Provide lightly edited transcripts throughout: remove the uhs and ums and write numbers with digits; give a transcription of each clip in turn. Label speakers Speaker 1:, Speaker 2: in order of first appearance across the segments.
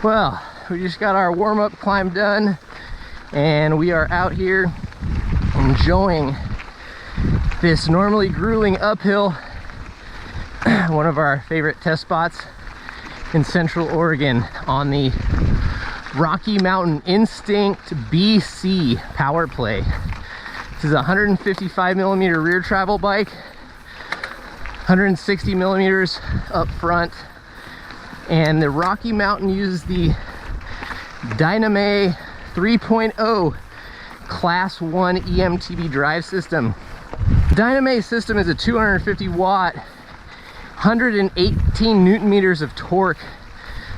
Speaker 1: Well, we just got our warm-up climb done and we are out here enjoying this normally grueling uphill, one of our favorite test spots in Central Oregon on the Rocky Mountain Instinct BC Powerplay. This is a 155mm rear travel bike, 160mm up front, and the Rocky Mountain uses the Dyname 3.0 Class 1 eMTB drive system. The Dyname system is a 250 watt, 118 Newton meters of torque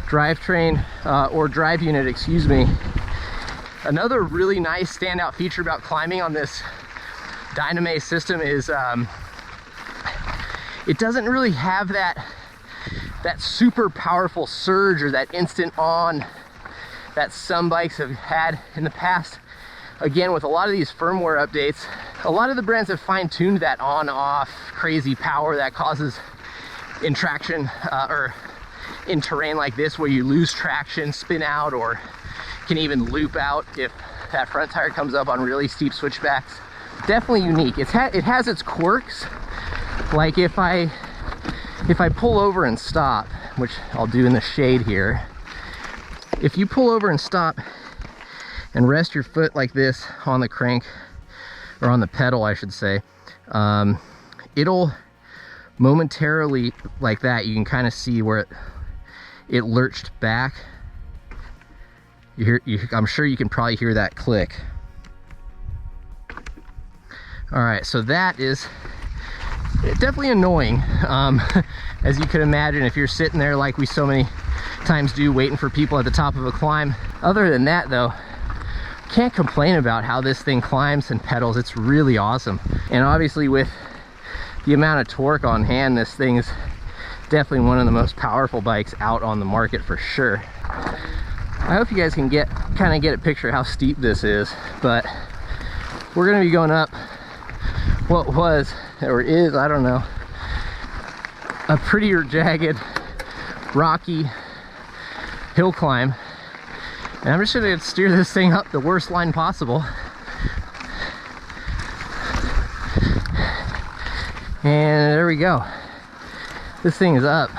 Speaker 1: drivetrain, or drive unit, excuse me. Another really nice standout feature about climbing on this Dyname system is it doesn't really have that super powerful surge or that instant on that some bikes have had in the past. Again, with a lot of these firmware updates, a lot of the brands have fine-tuned that on-off crazy power that causes in traction or in terrain like this where you lose traction, spin out, or can even loop out if that front tire comes up on really steep switchbacks. Definitely unique. It has its quirks. Like if I pull over and stop, which I'll do in the shade here, if you pull over and stop and rest your foot like this on the crank, or on the pedal I should say, it'll momentarily, like that, you can kind of see where it lurched back. I'm sure you can probably hear that click. All right, so that is definitely annoying, as you could imagine if you're sitting there like we so many times do, waiting for people at the top of a climb. Other than that though, can't complain about how this thing climbs and pedals. It's really awesome. And obviously with the amount of torque on hand, this thing is definitely one of the most powerful bikes out on the market for sure. I hope you guys can kind of get a picture of how steep this is, but we're gonna be going up what was, or is, I don't know, a prettier jagged, rocky hill climb. And I'm just gonna steer this thing up the worst line possible. And there we go. This thing is up.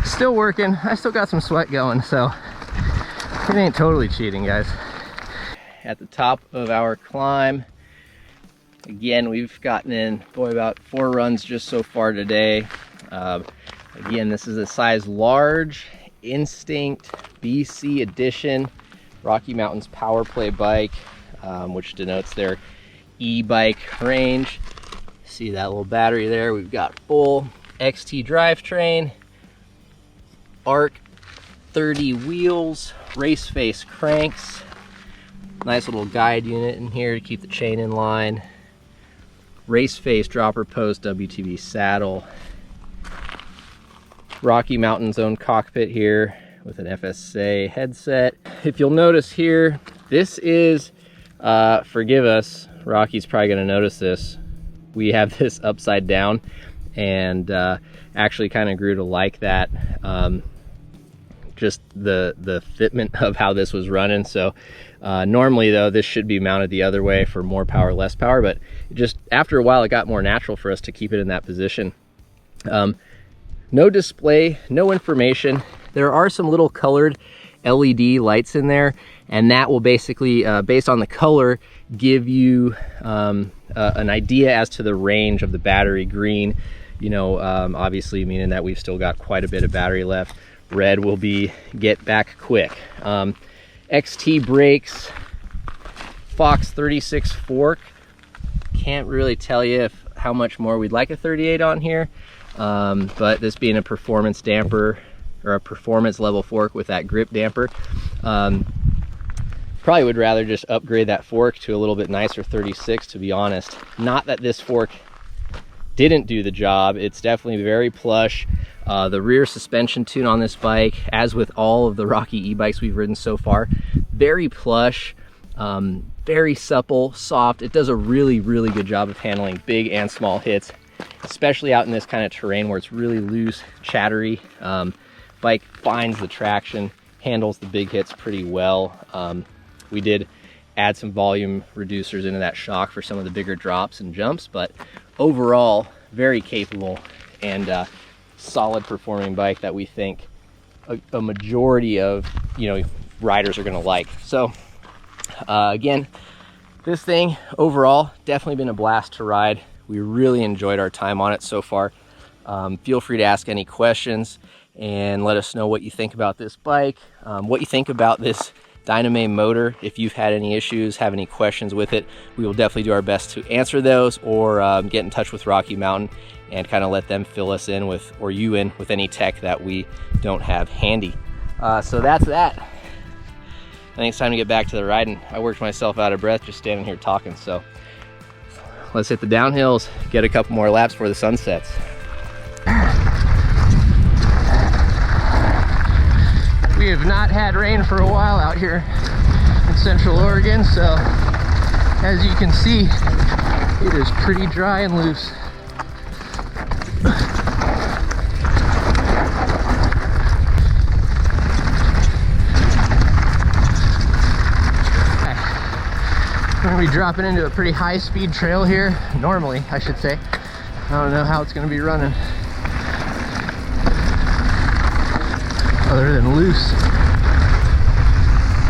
Speaker 1: Still working. I still got some sweat going, so it ain't totally cheating, guys. At the top of our climb, again, we've gotten in, boy, about 4 runs just so far today. Again, this is a size large Instinct BC edition Rocky Mountains Powerplay bike, which denotes their e-bike range. See that little battery there? We've got full XT drivetrain, ARC 30 wheels, race face cranks, nice little guide unit in here to keep the chain in line, race face dropper post WTB saddle, Rocky Mountain's own cockpit here with an FSA headset. If you'll notice here, this is, forgive us, Rocky's probably gonna notice this, we have this upside down, and actually kind of grew to like that, just the fitment of how this was running. So normally though, this should be mounted the other way for more power, less power, but just after a while it got more natural for us to keep it in that position. No display, no information. There are some little colored LED lights in there, and that will basically, based on the color, give you an idea as to the range of the battery. Green, you know, obviously meaning that we've still got quite a bit of battery left. Red will be get back quick. XT brakes, Fox 36 fork. Can't really tell you how much more we'd like a 38 on here, but this being a performance damper, or a performance level fork with that grip damper, probably would rather just upgrade that fork to a little bit nicer 36, to be honest. Not that this fork didn't do the job, it's definitely very plush. The rear suspension tune on this bike, as with all of the Rocky e-bikes we've ridden so far, very plush, very supple, soft. It does a really, really good job of handling big and small hits, especially out in this kind of terrain where it's really loose, chattery. Bike finds the traction handles the big hits pretty well. We did add some volume reducers into that shock for some of the bigger drops and jumps, but overall very capable and solid performing bike that we think a majority of riders are going to like. So again, this thing overall definitely been a blast to ride. We really enjoyed our time on it so far. Feel free to ask any questions and let us know what you think about this bike, what you think about this Dyname motor. If you've had any issues, have any questions with it, we will definitely do our best to answer those, or get in touch with Rocky Mountain and kind of let them fill us in with, or you in with any tech that we don't have handy. So that's that. I think it's time to get back to the riding. I worked myself out of breath just standing here talking, so let's hit the downhills, get a couple more laps before the sun sets. We have not had rain for a while out here in Central Oregon, so as you can see, it is pretty dry and loose. We're going to be dropping into a pretty high-speed trail here, normally, I should say. I don't know how it's going to be running, other than loose.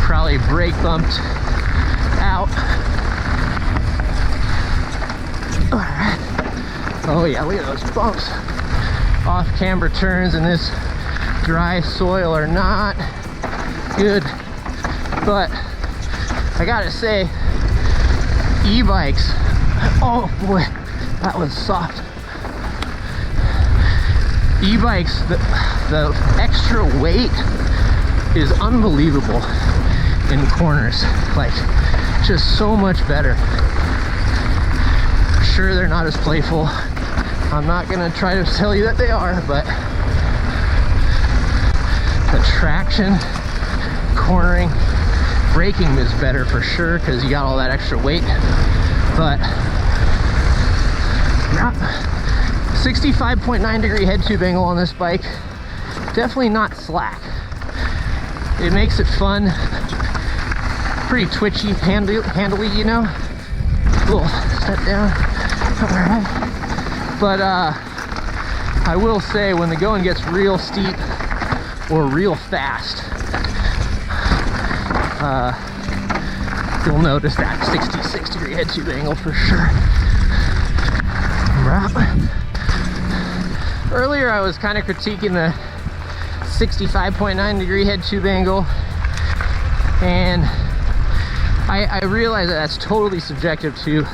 Speaker 1: Probably brake bumped out. Alright. Oh yeah, look at those bumps. Off camber turns in this dry soil are not good. But I gotta say, e-bikes, oh boy, that was soft. E-bikes, the extra weight is unbelievable in corners, like just so much better. Sure, they're not as playful. I'm not gonna try to tell you that they are, but the traction, cornering, braking is better for sure because you got all that extra weight. But 65.9 degree head tube angle on this bike, definitely not slack. It makes it fun, pretty twitchy, handily, you know. Little step down. Alright. But I will say, when the going gets real steep or real fast, you'll notice that 66 degree head tube angle for sure. Earlier I was kind of critiquing the 65.9 degree head tube angle, and I realize that that's totally subjective to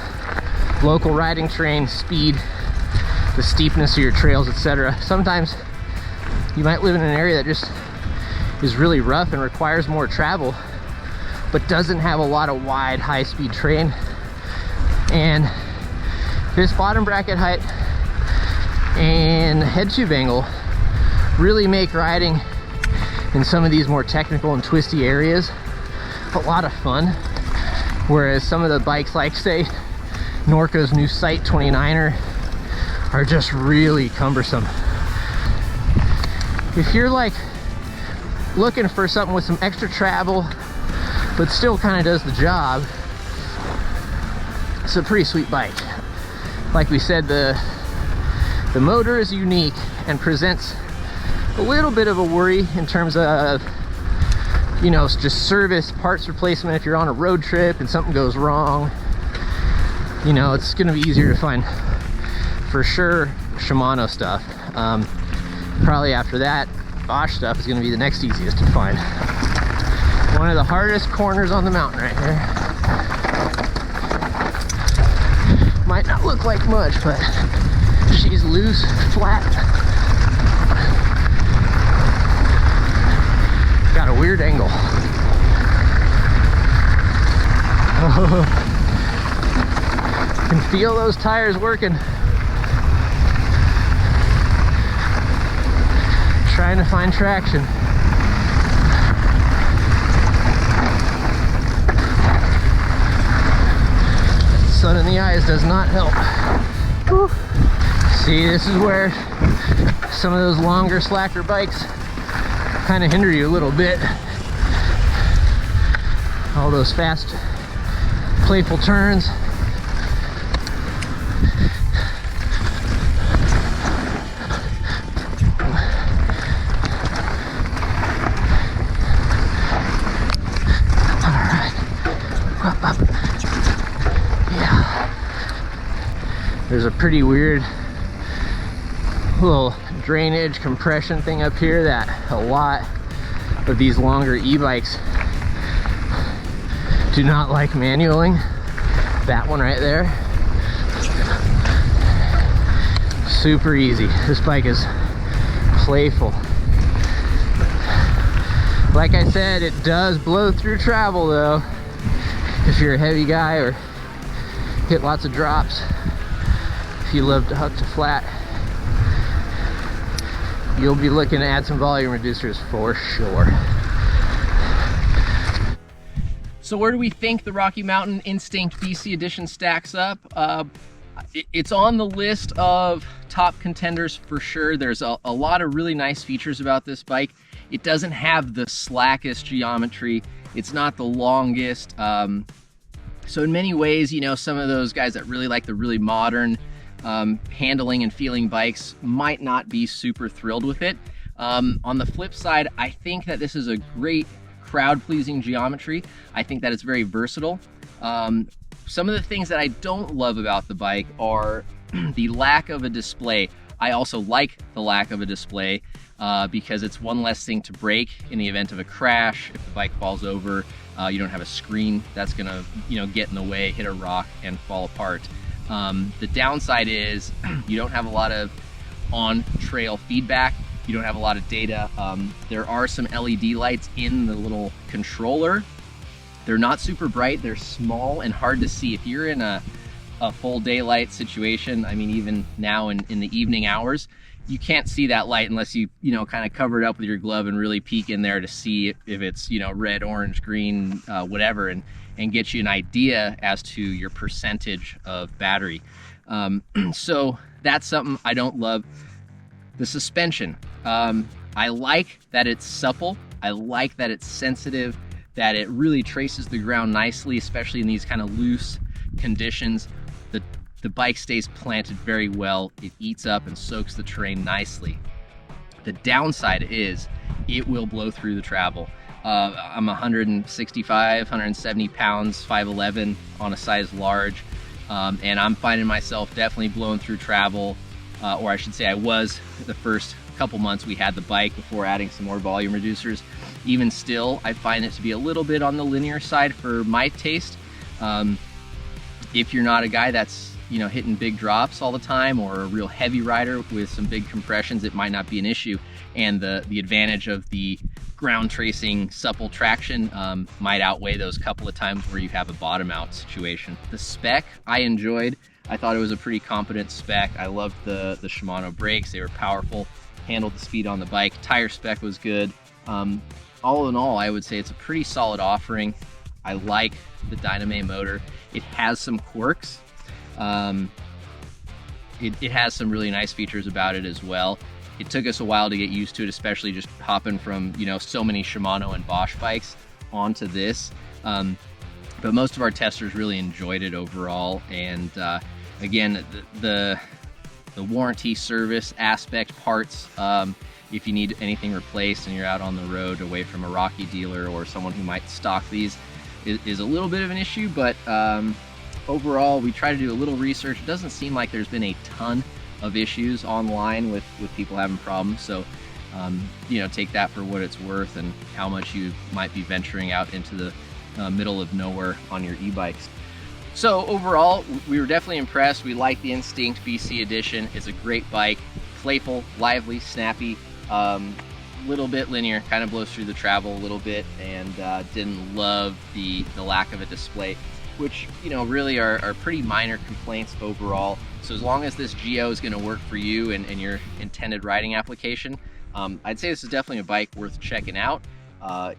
Speaker 1: local riding terrain, speed, the steepness of your trails, etc. Sometimes you might live in an area that just is really rough and requires more travel, but doesn't have a lot of wide, high-speed terrain. And this bottom bracket height and head tube angle really make riding in some of these more technical and twisty areas a lot of fun. Whereas some of the bikes, like say Norco's new Sight 29er, are just really cumbersome. If you're like looking for something with some extra travel but still kind of does the job, it's a pretty sweet bike. Like we said, the motor is unique and presents a little bit of a worry in terms of, you know, just service, parts replacement. If you're on a road trip and something goes wrong, you know, it's going to be easier to find for sure Shimano stuff. Probably after that, Bosch stuff is going to be the next easiest to find. One of the hardest corners on the mountain right here. Might not look like much, but she's loose, flat. Got a weird angle. Oh, can feel those tires working. Trying to find traction. Sun in the eyes does not help. Whew. See, this is where some of those longer, slacker bikes kind of hinder you a little bit. All those fast, playful turns. Up. Yeah. There's a pretty weird little drainage compression thing up here that a lot of these longer e-bikes do not like manualing. That one right there. Super easy. This bike is playful. Like I said, it does blow through travel though. If you're a heavy guy or hit lots of drops, if you love to huck to flat, you'll be looking to add some volume reducers for sure. So where do we think the Rocky Mountain Instinct BC edition stacks up? It's on the list of top contenders for sure. There's a lot of really nice features about this bike. It doesn't have the slackest geometry. It's not the longest. So in many ways, you know, some of those guys that really like the really modern handling and feeling bikes might not be super thrilled with it. On the flip side, I think that this is a great crowd-pleasing geometry. I think that it's very versatile. Some of the things that I don't love about the bike are the lack of a display. I also like the lack of a display because it's one less thing to break in the event of a crash. If the bike falls over, you don't have a screen that's gonna, you know, get in the way, hit a rock and fall apart. The downside is you don't have a lot of on-trail feedback. You don't have a lot of data. There are some LED lights in the little controller. They're not super bright. They're small and hard to see. If you're in a full daylight situation, I mean, even now in the evening hours, you can't see that light unless you know, kind of cover it up with your glove and really peek in there to see if it's, you know, red, orange, green, whatever, and get you an idea as to your percentage of battery. So that's something I don't love. The suspension, I like that it's supple. I like that it's sensitive, that it really traces the ground nicely, especially in these kind of loose conditions. The bike stays planted very well. It eats up and soaks the terrain nicely. The downside is it will blow through the travel. I'm 165, 170 pounds, 5'11", on a size large, and I'm finding myself definitely blowing through travel, or I should say I was the first couple months we had the bike before adding some more volume reducers. Even still, I find it to be a little bit on the linear side for my taste. If you're not a guy that's, you know, hitting big drops all the time, or a real heavy rider with some big compressions, it might not be an issue. And the advantage of the ground tracing supple traction might outweigh those couple of times where you have a bottom out situation. The Spec I enjoyed. I thought it was a pretty competent spec. I loved the Shimano brakes. They were powerful, handled the speed on the bike. Tire spec was good. All in all, I would say it's a pretty solid offering. I like the Dyname motor. It has some quirks. It has some really nice features about it as well. It took us a while to get used to it, especially just hopping from, you know, so many Shimano and Bosch bikes onto this. But most of our testers really enjoyed it overall. And again, the warranty service aspect, parts, if you need anything replaced and you're out on the road away from a Rocky dealer or someone who might stock these, is a little bit of an issue. But overall, we try to do a little research. It doesn't seem like there's been a ton of issues online with people having problems. So, you know, take that for what it's worth and how much you might be venturing out into the middle of nowhere on your e-bikes. So overall, we were definitely impressed. We like the Instinct BC edition. It's a great bike, playful, lively, snappy, little bit linear, kind of blows through the travel a little bit, and didn't love the lack of a display, which, you know, really are pretty minor complaints overall. So as long as this Geo is going to work for you and your intended riding application, I'd say this is definitely a bike worth checking out.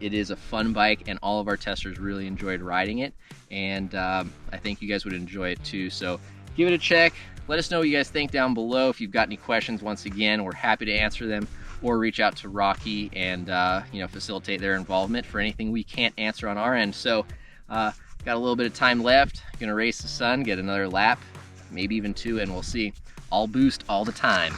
Speaker 1: It is a fun bike, and all of our testers really enjoyed riding it, and I think you guys would enjoy it too. So give it a check. Let us know what you guys think down below. If you've got any questions, once again, we're happy to answer them, or reach out to Rocky and you know, facilitate their involvement for anything we can't answer on our end. So Got a little bit of time left. Gonna race the sun, get another lap, maybe even 2, and we'll see. All boost all the time.